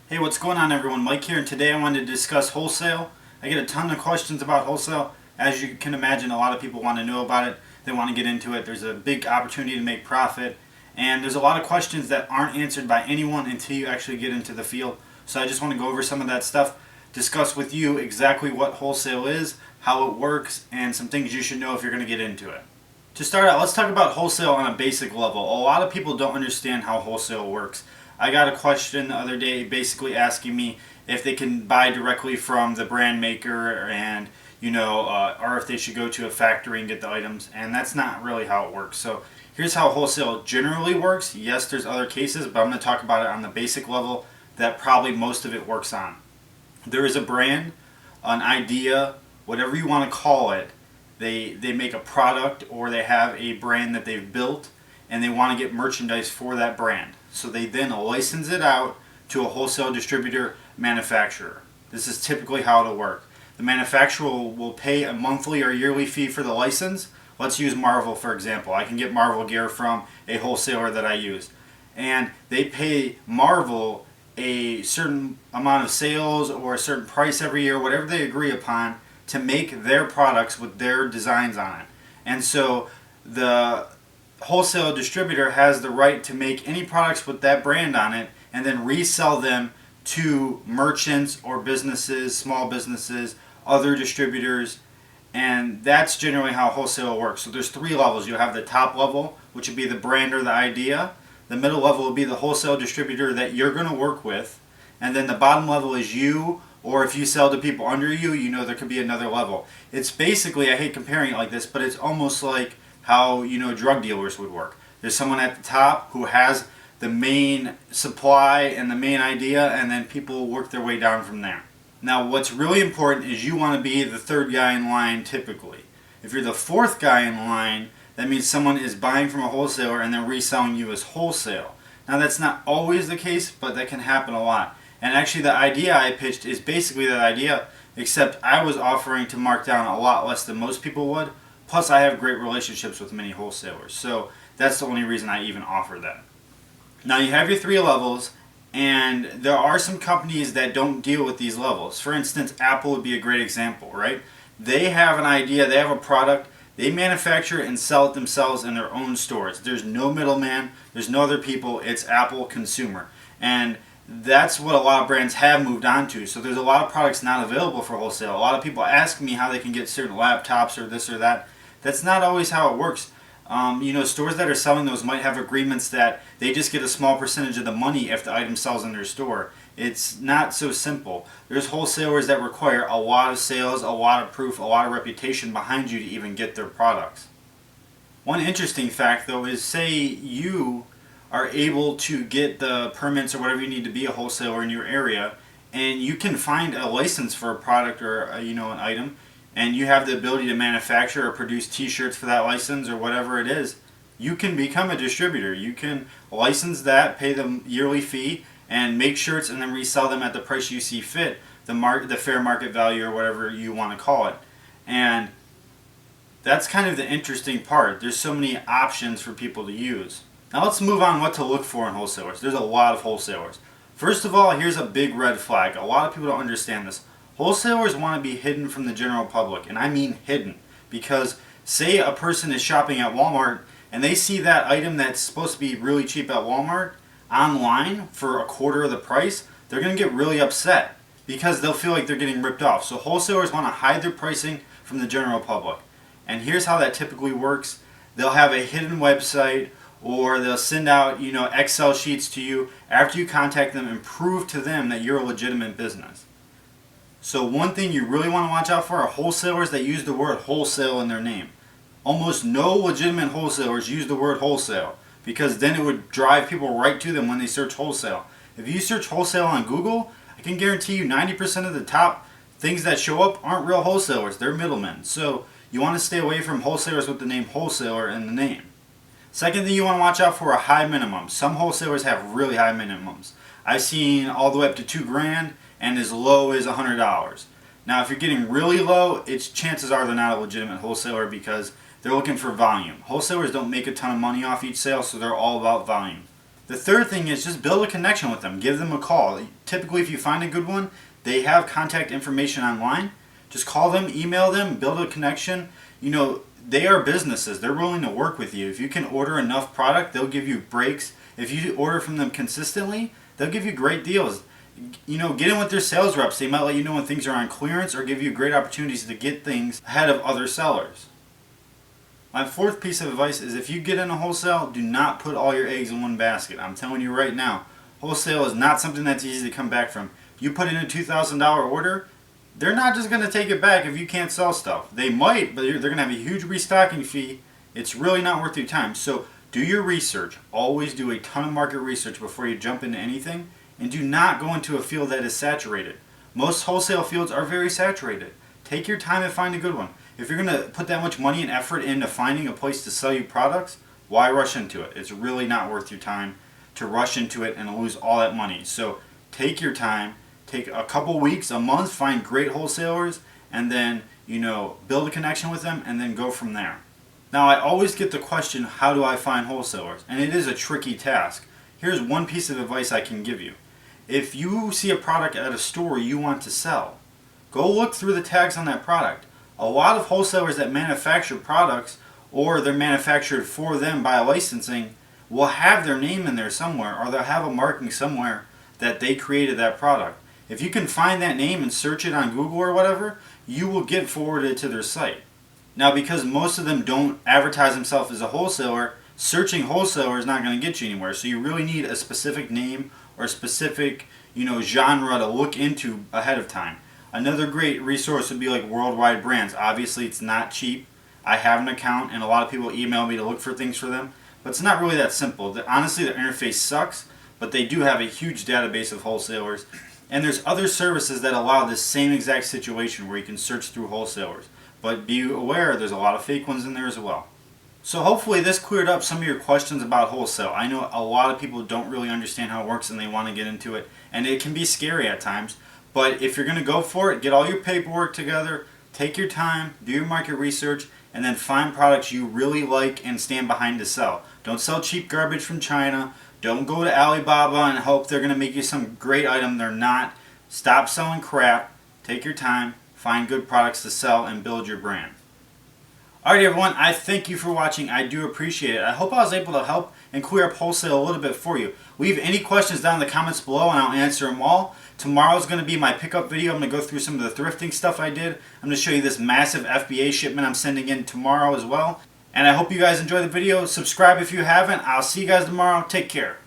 Hey, what's going on everyone? Mike here, and today I wanted to discuss wholesale. I get a ton of questions about wholesale. As you can imagine, a lot of people want to know about it. They want to get into it. There's a big opportunity to make profit. And there's a lot of questions that aren't answered by anyone until you actually get into the field. So I just want to go over some of that stuff, discuss with you exactly what wholesale is, how it works, and some things you should know if you're going to get into it. To start out, let's talk about wholesale on a basic level. A lot of people don't understand how wholesale works. I got a question the other day basically asking me if they can buy directly from the brand maker and, or if they should go to a factory and get the items, and that's not really how it works. So here's how wholesale generally works. Yes, there's other cases, but I'm going to talk about it on the basic level that probably most of it works on. There is a brand, an idea, whatever you want to call it. They make a product or they have a brand that they've built and they want to get merchandise for that brand. So they then license it out to a wholesale distributor manufacturer. This is typically how it'll work. The manufacturer will pay a monthly or yearly fee for the license. Let's use Marvel for example. I can get Marvel gear from a wholesaler that I use. And they pay Marvel a certain amount of sales or a certain price every year, whatever they agree upon, to make their products with their designs on it. And so the wholesale distributor has the right to make any products with that brand on it and then resell them to merchants or businesses, small businesses, other distributors, and that's generally how wholesale works. So there's three levels. You have the top level, which would be the brand or the idea. The middle level would be the wholesale distributor that you're going to work with, and then the bottom level is you, or if you sell to people under you, there could be another level. It's basically, I hate comparing it like this, but it's almost like how drug dealers would work. There's someone at the top who has the main supply and the main idea, and then people work their way down from there. Now what's really important is you want to be the third guy in line typically. If you're the fourth guy in line, that means someone is buying from a wholesaler and then reselling you as wholesale. Now that's not always the case, but that can happen a lot. And actually the idea I pitched is basically that idea, except I was offering to mark down a lot less than most people would. Plus I have great relationships with many wholesalers. So that's the only reason I even offer that. Now you have your three levels, and there are some companies that don't deal with these levels. For instance, Apple would be a great example, right? They have an idea, they have a product, they manufacture it and sell it themselves in their own stores. There's no middleman, there's no other people, it's Apple consumer. And that's what a lot of brands have moved on to. So there's a lot of products not available for wholesale. A lot of people ask me how they can get certain laptops or this or that. That's not always how it works. Stores that are selling those might have agreements that they just get a small percentage of the money if the item sells in their store. It's not so simple. There's wholesalers that require a lot of sales, a lot of proof, a lot of reputation behind you to even get their products. One interesting fact though is, say you are able to get the permits or whatever you need to be a wholesaler in your area, and you can find a license for a product or an item, and you have the ability to manufacture or produce t-shirts for that license or whatever it is, you can become a distributor. You can license that, pay the yearly fee, and make shirts and then resell them at the price you see fit, the fair market value or whatever you want to call it. And that's kind of the interesting part. There's so many options for people to use. Now let's move on what to look for in wholesalers. There's a lot of wholesalers. First of all, here's a big red flag. A lot of people don't understand this. Wholesalers want to be hidden from the general public, and I mean hidden, because say a person is shopping at Walmart and they see that item that's supposed to be really cheap at Walmart online for a quarter of the price, they're going to get really upset because they'll feel like they're getting ripped off. So wholesalers want to hide their pricing from the general public. And here's how that typically works. They'll have a hidden website, or they'll send out Excel sheets to you after you contact them and prove to them that you're a legitimate business. So one thing you really want to watch out for are wholesalers that use the word wholesale in their name. Almost no legitimate wholesalers use the word wholesale, because then it would drive people right to them when they search wholesale. If you search wholesale on Google, I can guarantee you 90% of the top things that show up aren't real wholesalers, they're middlemen. So you want to stay away from wholesalers with the name wholesaler in the name. Second thing you want to watch out for are high minimums. Some wholesalers have really high minimums. I've seen all the way up to $2,000 and as low as $100. Now if you're getting really low, chances are they're not a legitimate wholesaler because they're looking for volume. Wholesalers don't make a ton of money off each sale, so they're all about volume. The third thing is just build a connection with them. Give them a call. Typically, if you find a good one, they have contact information online. Just call them, email them, build a connection. They are businesses. They're willing to work with you. If you can order enough product, they'll give you breaks. If you order from them consistently, they'll give you great deals. Get in with their sales reps. They might let you know when things are on clearance or give you great opportunities to get things ahead of other sellers. My fourth piece of advice is if you get into wholesale, do not put all your eggs in one basket. I'm telling you right now, wholesale is not something that's easy to come back from. You put in a $2,000 order, they're not just going to take it back if you can't sell stuff. They might, but they're going to have a huge restocking fee. It's really not worth your time. So do your research. Always do a ton of market research before you jump into anything. And do not go into a field that is saturated. Most wholesale fields are very saturated. Take your time and find a good one. If you're going to put that much money and effort into finding a place to sell you products, why rush into it? It's really not worth your time to rush into it and lose all that money. So take your time, take a couple weeks, a month, find great wholesalers, and then build a connection with them and then go from there. Now, I always get the question, how do I find wholesalers? And it is a tricky task. Here's one piece of advice I can give you. If you see a product at a store you want to sell, go look through the tags on that product. A lot of wholesalers that manufacture products, or they're manufactured for them by licensing, will have their name in there somewhere, or they'll have a marking somewhere that they created that product. If you can find that name and search it on Google or whatever, you will get forwarded to their site. Now, because most of them don't advertise themselves as a wholesaler, searching wholesaler is not going to get you anywhere. So you really need a specific name or a specific genre to look into ahead of time. Another great resource would be like Worldwide Brands. Obviously, it's not cheap. I have an account, and a lot of people email me to look for things for them, but it's not really that simple. Honestly, their interface sucks, but they do have a huge database of wholesalers. And there's other services that allow this same exact situation where you can search through wholesalers. But be aware, there's a lot of fake ones in there as well. So hopefully this cleared up some of your questions about wholesale. I know a lot of people don't really understand how it works and they want to get into it, and it can be scary at times. But if you're going to go for it, get all your paperwork together, take your time, do your market research, and then find products you really like and stand behind to sell. Don't sell cheap garbage from China. Don't go to Alibaba and hope they're going to make you some great item they're not. Stop selling crap. Take your time, find good products to sell, and build your brand. Alright everyone, I thank you for watching. I do appreciate it. I hope I was able to help and clear up wholesale a little bit for you. Leave any questions down in the comments below and I'll answer them all. Tomorrow is going to be my pickup video. I'm going to go through some of the thrifting stuff I did. I'm going to show you this massive FBA shipment I'm sending in tomorrow as well. And I hope you guys enjoy the video. Subscribe if you haven't. I'll see you guys tomorrow. Take care.